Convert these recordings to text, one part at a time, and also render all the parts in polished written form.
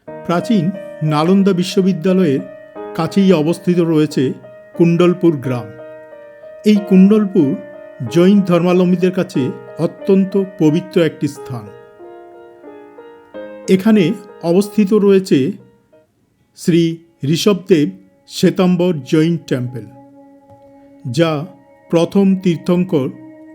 প্রাচীন নালন্দা বিশ্ববিদ্যালয়ের কাছেই অবস্থিত রয়েছে কুণ্ডলপুর গ্রাম। এই কুণ্ডলপুর জৈন ধর্মাবলম্বীদের কাছে অত্যন্ত পবিত্র একটি স্থান। এখানে অবস্থিত রয়েছে শ্রী ঋষভদেব শ্বেতাম্বর জৈন টেম্পল, যা প্রথম তীর্থঙ্কর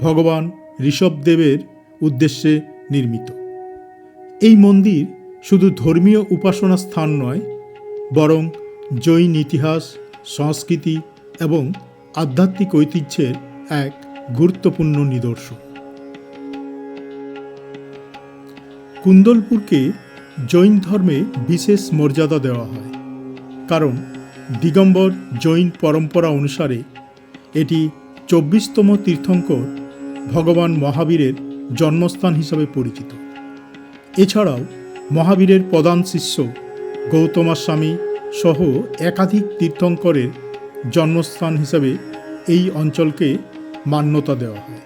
ভগবান ঋষভদেবের উদ্দেশ্যে নির্মিত। এই মন্দির শুধু ধর্মীয় উপাসনা স্থান নয়, বরং জৈন ইতিহাস, সংস্কৃতি এবং আধ্যাত্মিক ঐতিহ্যের এক গুরুত্বপূর্ণ নিদর্শন। কুণ্ডলপুরকে জৈন ধর্মে বিশেষ মর্যাদা দেওয়া হয়, কারণ দিগম্বর জৈন পরম্পরা অনুসারে এটি 24তম তীর্থঙ্কর ভগবান মহাবীরের জন্মস্থান হিসাবে পরিচিত। এছাড়াও মহাবীরের প্রধান শিষ্য গৌতমাস্বামী সহ একাধিক তীর্থঙ্করের জন্মস্থান হিসাবে এই অঞ্চলকে মান্যতা দেওয়া হয়।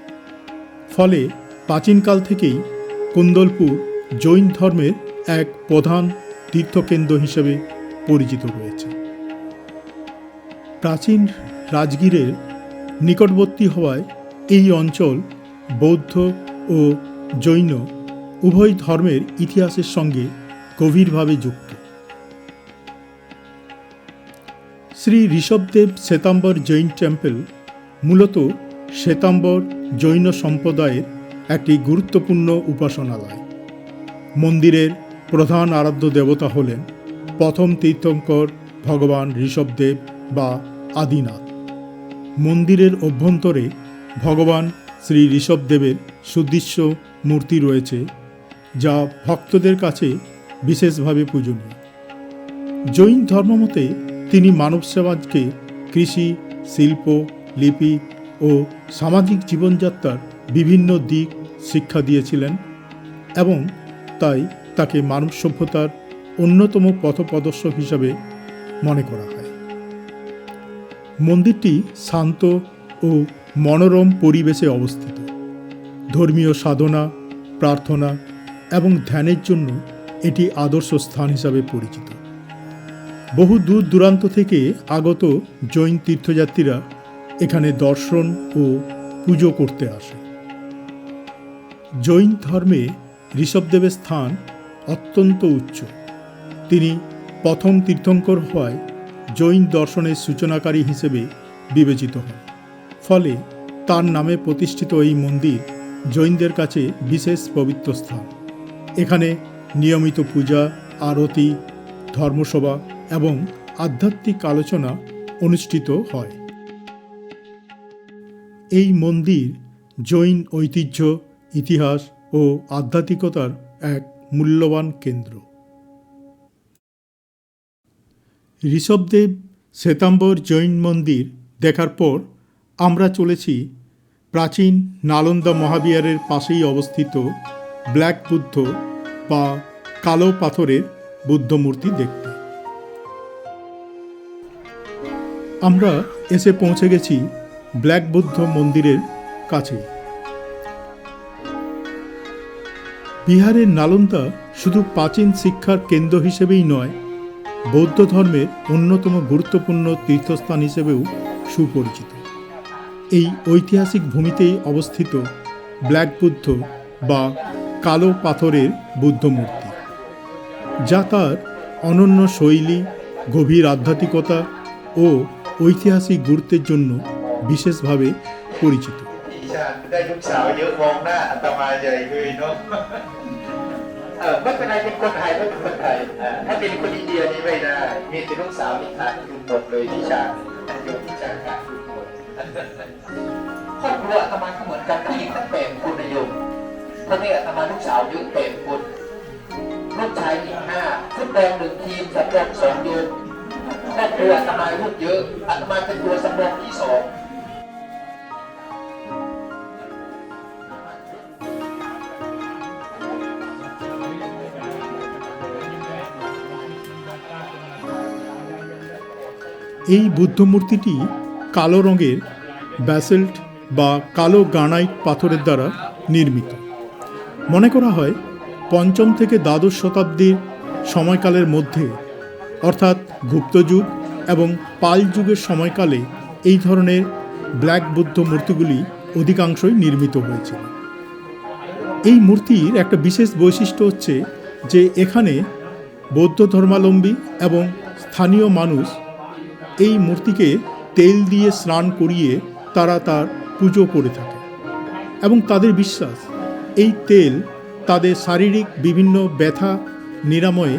ফলে প্রাচীনকাল থেকেই কুণ্ডলপুর জৈন ধর্মের এক প্রধান তীর্থকেন্দ্র হিসেবে পরিচিত রয়েছে। প্রাচীন রাজগীরের নিকটবর্তী হওয়ায় এই অঞ্চল বৌদ্ধ ও জৈন উভয় ধর্মের ইতিহাসের সঙ্গে গভীরভাবে যুক্ত। শ্রী ঋষভদেব শ্বেতাম্বর জৈন টেম্পল মূলত শ্বেতাম্বর জৈন সম্প্রদায়ের একটি গুরুত্বপূর্ণ উপাসনালয়। মন্দিরের প্রধান আরাধ্য দেবতা হলেন প্রথম তীর্থঙ্কর ভগবান ঋষভদেব বা আদিনাথ। মন্দিরের অভ্যন্তরে ভগবান শ্রী ঋষভদেবের সুদৃশ্য মূর্তি রয়েছে, যা ভক্তদের কাছে বিশেষভাবে পূজনীয়। জৈন ধর্মমতে তিনি মানব সমাজকে কৃষি, শিল্প, লিপি ও সামাজিক জীবনযাত্রার বিভিন্ন দিক শিক্ষা দিয়েছিলেন এবং তাই তাকে মানব সভ্যতার অন্যতম পথপ্রদর্শক হিসাবে মনে করা হয়। মন্দিরটি শান্ত ও মনোরম পরিবেশে অবস্থিত। ধর্মীয় সাধনা, প্রার্থনা এবং ধ্যানের জন্য এটি আদর্শ স্থান হিসাবে পরিচিত। বহু দূর দূরান্ত থেকে আগত জৈন তীর্থযাত্রীরা এখানে দর্শন ও পুজো করতে আসে। জৈন ধর্মে ঋষভদেবের স্থান অত্যন্ত উচ্চ। তিনি প্রথম তীর্থঙ্কর হওয়ায় জৈন দর্শনের সূচনাকারী হিসেবে বিবেচিত হন। ফলে তার নামে প্রতিষ্ঠিত এই মন্দির জৈনদের কাছে বিশেষ পবিত্র স্থান। এখানে নিয়মিত পূজা, আরতি, ধর্মসভা এবং আধ্যাত্মিক আলোচনা অনুষ্ঠিত হয়। এই মন্দির জৈন ঐতিহ্য, ইতিহাস ও আধ্যাত্মিকতার এক মূল্যবান কেন্দ্র। ঋষভদেব শ্বেতাম্বর জৈন মন্দির দেখার পর আমরা চলেছি প্রাচীন নালন্দা মহাবিহারের পাশেই অবস্থিত ব্ল্যাক বুদ্ধ বা কালো পাথরের বুদ্ধ মূর্তি দেখতে। আমরা এসে পৌঁছে গেছি ব্ল্যাক বুদ্ধ মন্দিরের কাছে। বিহারের নালন্দা শুধু প্রাচীন শিক্ষার কেন্দ্র হিসেবেই নয়, বৌদ্ধ ধর্মের অন্যতম গুরুত্বপূর্ণ তীর্থস্থান হিসেবেও সুপরিচিত। এই ঐতিহাসিক ভূমিতেই অবস্থিত ব্ল্যাক বুদ্ধ বা কালো পাথরের বুদ্ধ মূর্তি, যা তার অনন্য শৈলী, গভীর আধ্যাত্মিকতা ও ঐতিহাসিক গুরুত্বের জন্য বিশেষভাবে পরিচিত।ไม่เป็นไรเป็นคนไทยไม่เป็นคนไทยถ้าเป็นคนอินเดียนี่ไม่ได้มีแต่ลูกสาวนี่ขาดทุนหมดเลยที่ชาโยมที่ชาขาดทุนหมดครอบครัวอาตมาก็เหมือนกันผู้หญิงตั้ง8 คนนะโยมคนนี้อาตมาลูกสาวเยอะ8 คนลูกชายอีก5ฟุตบอล1 ทีมสำรอง2 โยมครอบครัวอาตมาลูกเยอะอาตมาเป็นตัวสำรองที่2এই বুদ্ধ মূর্তিটি কালো রঙের ব্যাসল্ট বা কালো গ্রানাইট পাথরের দ্বারা নির্মিত। মনে করা হয় ৫ম থেকে দ্বাদশ শতাব্দীর সময়কালের মধ্যে অর্থাৎ গুপ্ত যুগ এবং পাল যুগের সময়কালে এই ধরনের ব্ল্যাক বুদ্ধ মূর্তিগুলি অধিকাংশই নির্মিত হয়েছিল। এই মূর্তির একটা বিশেষ বৈশিষ্ট্য হচ্ছে যে এখানে বৌদ্ধ ধর্মাবলম্বী এবং স্থানীয় মানুষ এই মূর্তিকে তেল দিয়ে স্নান করিয়ে তারা তার পুজো করে থাকে এবং তাদের বিশ্বাস এই তেল তাদের শারীরিক বিভিন্ন ব্যথা নিরাময়ে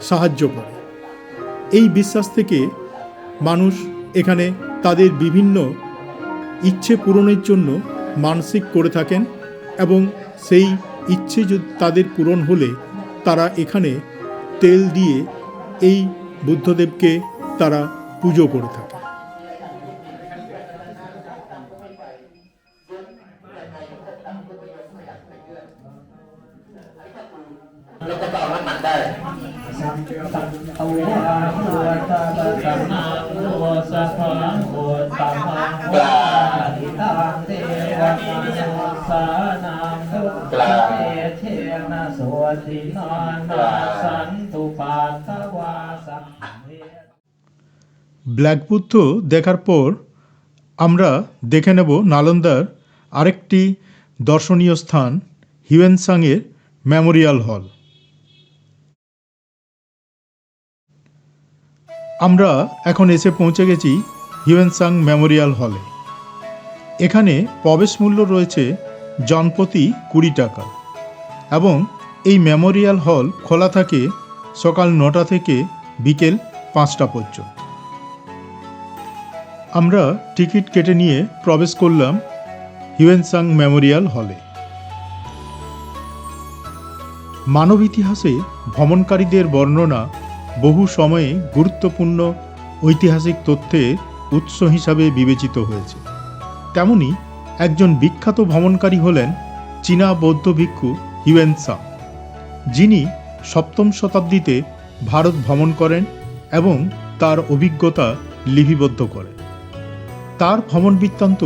সাহায্য করে। এই বিশ্বাস থেকে মানুষ এখানে তাদের বিভিন্ন ইচ্ছে পূরণের জন্য মানসিক করে থাকেন এবং সেই ইচ্ছে যদি তাদের পূরণ হলে তারা এখানে তেল দিয়ে এই বুদ্ধদেবকে তারা পুজো করে থাকে।แล้วก็เอาน้ำมันได้ เอาไว้อาหัวตาตาสัมมาโลสัพพังโอตัมมังโอติตังเทวะมนุสานังโลเอเทนะโสตินานาสันตุปัตตวาสัมเว ব্ল্যাক বুদ্ধ দেখার পর আমরা দেখে নেব নালন্দার আরেকটি দর্শনীয় স্থান হিউয়েনসাংয়ের মেমোরিয়াল হল। আমরা এখন এসে পৌঁছে গেছি হিউয়েনসাং মেমোরিয়াল হলে। এখানে প্রবেশ মূল্য রয়েছে জনপ্রতি 20 টাকা এবং এই মেমোরিয়াল হল খোলা থাকে সকাল 9টা থেকে বিকেল 5টা পর্যন্ত। আমরা টিকিট কেটে নিয়ে প্রবেশ করলাম হিউয়েনসাং মেমোরিয়াল হলে। মানব ইতিহাসে ভ্রমণকারীদের বর্ণনা বহু সময়ে গুরুত্বপূর্ণ ঐতিহাসিক তথ্যের উৎস হিসাবে বিবেচিত হয়েছে। তেমনি একজন বিখ্যাত ভ্রমণকারী হলেন চীনা বৌদ্ধ ভিক্ষু হিউয়েনসাং, যিনি 7ম শতাব্দীতে ভারত ভ্রমণ করেন এবং তার অভিজ্ঞতা লিপিবদ্ধ করেন। তার ভ্রমণ বৃত্তান্ত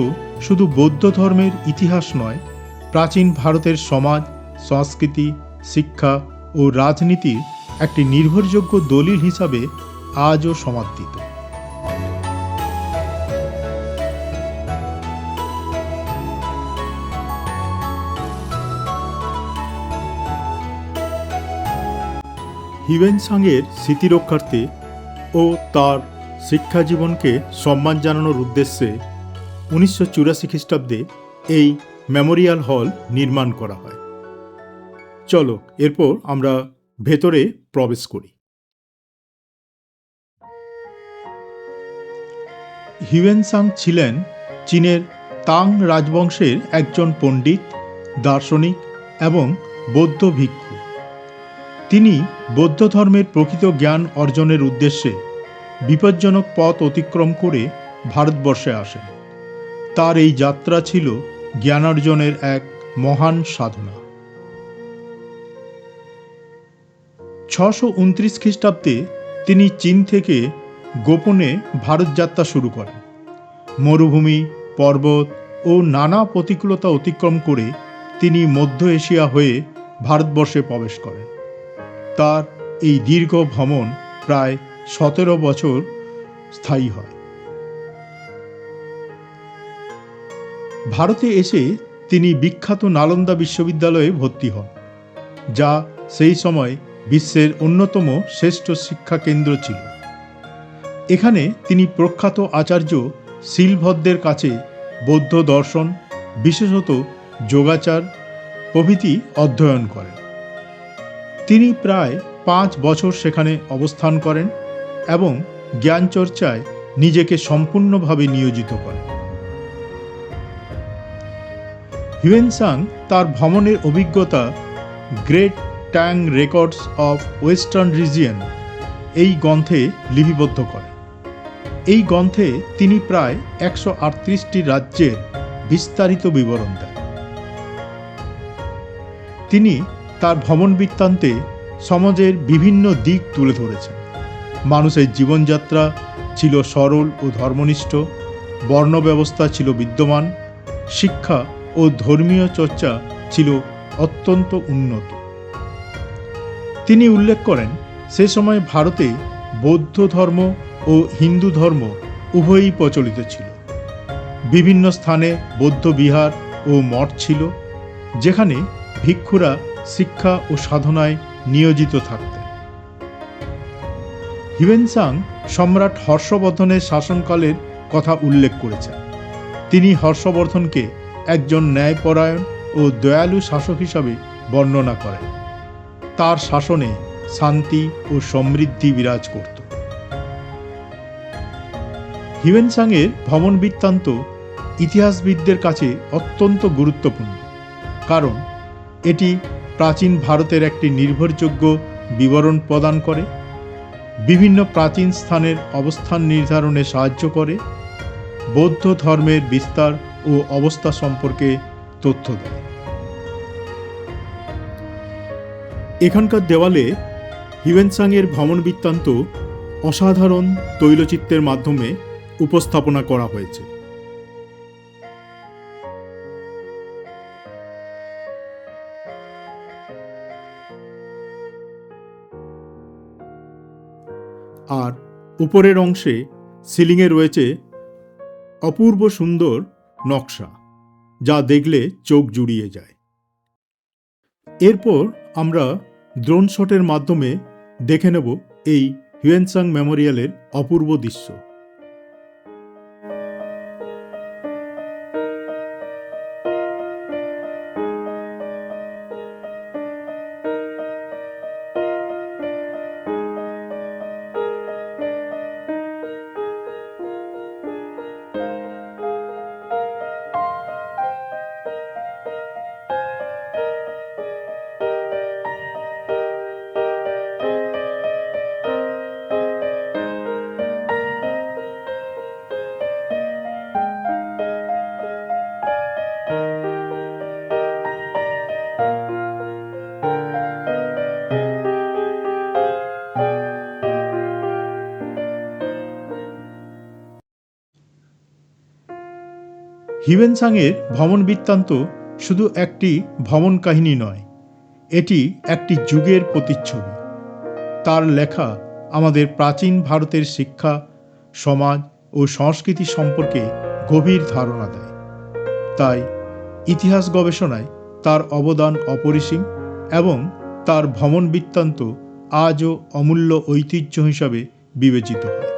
শুধু বৌদ্ধ ধর্মের ইতিহাস নয়, প্রাচীন ভারতের সমাজ, সংস্কৃতি, শিক্ষা ও রাজনীতির একটি নির্ভরযোগ্য দলিল হিসাবে আজও সমাদৃত। হিউয়েনসাংয়ের স্মৃতিরক্ষার্থে ও তার শিক্ষা জীবনকে সম্মান জানানোর উদ্দেশ্যে 1984 খ্রিস্টাব্দে এই মেমোরিয়াল হল নির্মাণ করা হয়। চলো এরপর আমরা ভেতরে প্রবেশ করি। হিউয়েনসাং ছিলেন চীনের তাং রাজবংশের একজন পণ্ডিত, দার্শনিক এবং বৌদ্ধ ভিক্ষু। তিনি বৌদ্ধ ধর্মের প্রকৃত জ্ঞান অর্জনের উদ্দেশ্যে বিপজ্জনক পথ অতিক্রম করে ভারতবর্ষে আসেন। তার এই যাত্রা ছিল জ্ঞানার্জনের এক মহান সাধনা। 629 খ্রিস্টাব্দে তিনি চীন থেকে গোপনে ভারত যাত্রা শুরু করেন। মরুভূমি, পর্বত ও নানা প্রতিকূলতা অতিক্রম করে তিনি মধ্য এশিয়া হয়ে ভারতবর্ষে প্রবেশ করেন। তার এই দীর্ঘ ভ্রমণ প্রায় 17 বছর স্থায়ী হয়। ভারতে এসে তিনি বিখ্যাত নালন্দা বিশ্ববিদ্যালয়ে ভর্তি হন, যা সেই সময় বিশ্বের অন্যতম শ্রেষ্ঠ শিক্ষা কেন্দ্র ছিল। এখানে তিনি প্রখ্যাত আচার্য শিলভদ্রের কাছে বৌদ্ধ দর্শন, বিশেষত যোগাচার প্রভৃতি অধ্যয়ন করেন। তিনি প্রায় 5 বছর সেখানে অবস্থান করেন এবং জ্ঞান চর্চায় নিজেকে সম্পূর্ণভাবে নিয়োজিত করেন। হিউয়েনসাং তার ভ্রমণের অভিজ্ঞতা Great Tang Records of Western Region এই গ্রন্থে লিপিবদ্ধ করেন। এই গ্রন্থে তিনি প্রায় 138টি রাজ্যের বিস্তারিত বিবরণ দেন। তিনি তার ভ্রমণ বৃত্তান্তে সমাজের বিভিন্ন দিক তুলে ধরেছেন। মানুষের জীবনযাত্রা ছিল সরল ও ধর্মনিষ্ঠ, বর্ণ ব্যবস্থা ছিল বিদ্যমান, শিক্ষা ও ধর্মীয় চর্চা ছিল অত্যন্ত উন্নত। তিনি উল্লেখ করেন সে সময় ভারতে বৌদ্ধ ধর্ম ও হিন্দু ধর্ম উভয়ই প্রচলিত ছিল। বিভিন্ন স্থানে বৌদ্ধ বিহার ও মঠ ছিল, যেখানে ভিক্ষুরা শিক্ষা ও সাধনায় নিয়োজিত থাকতেন। হিউয়েন-সাং সম্রাট হর্ষবর্ধনের শাসনকালের কথা উল্লেখ করেছেন। তিনি হর্ষবর্ধনকে একজন ন্যায়পরায়ণ ও দয়ালু শাসক হিসাবে বর্ণনা করেন। তার শাসনে শান্তি ও সমৃদ্ধি বিরাজ করত। হিউয়েন-সাংয়ের ভ্রমণ বৃত্তান্ত ইতিহাসবিদদের কাছে অত্যন্ত গুরুত্বপূর্ণ, কারণ এটি প্রাচীন ভারতের একটি নির্ভরযোগ্য বিবরণ প্রদান করে, বিভিন্ন প্রাচীন স্থানের অবস্থান নির্ধারণে সাহায্য করে, বৌদ্ধ ধর্মের বিস্তার ও অবস্থা সম্পর্কে তথ্য দেয়। এখানকার দেওয়ালে হিউয়েন-সাংয়ের ভ্রমণ বৃত্তান্ত অসাধারণ তৈলচিত্রের মাধ্যমে উপস্থাপনা করা হয়েছে। আর উপরের অংশে সিলিংয়ে রয়েছে অপূর্ব সুন্দর নকশা, যা দেখলে চোখ জুড়িয়ে যায়। এরপর আমরা ড্রোন শটের মাধ্যমে দেখে নেব এই হিউয়েন-সাং মেমোরিয়ালের অপূর্ব দৃশ্য। হিউয়েন-সাংয়ের ভ্রমণ বৃত্তান্ত শুধু একটি ভ্রমণ কাহিনী নয়, এটি একটি যুগের প্রতিচ্ছবি। তার লেখা আমাদের প্রাচীন ভারতের শিক্ষা, সমাজ ও সংস্কৃতি সম্পর্কে গভীর ধারণা দেয়। তাই ইতিহাস গবেষণায় তার অবদান অপরিসীম এবং তার ভ্রমণ বৃত্তান্ত আজও অমূল্য ঐতিহ্য হিসাবে বিবেচিত হয়।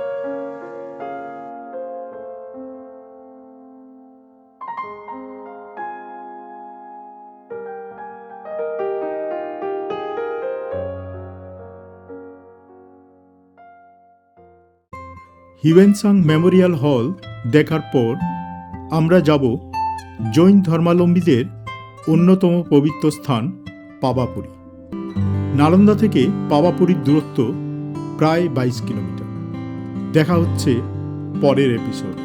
হিউয়েন-সাং মেমোরিয়াল হল দেখার পর আমরা যাব জৈন ধর্মাবলম্বীদের অন্যতম পবিত্র স্থান পাওয়াপুরী। নালন্দা থেকে পাওয়াপুরীর দূরত্ব প্রায় 22 কিলোমিটার। দেখা হচ্ছে পরের এপিসোড।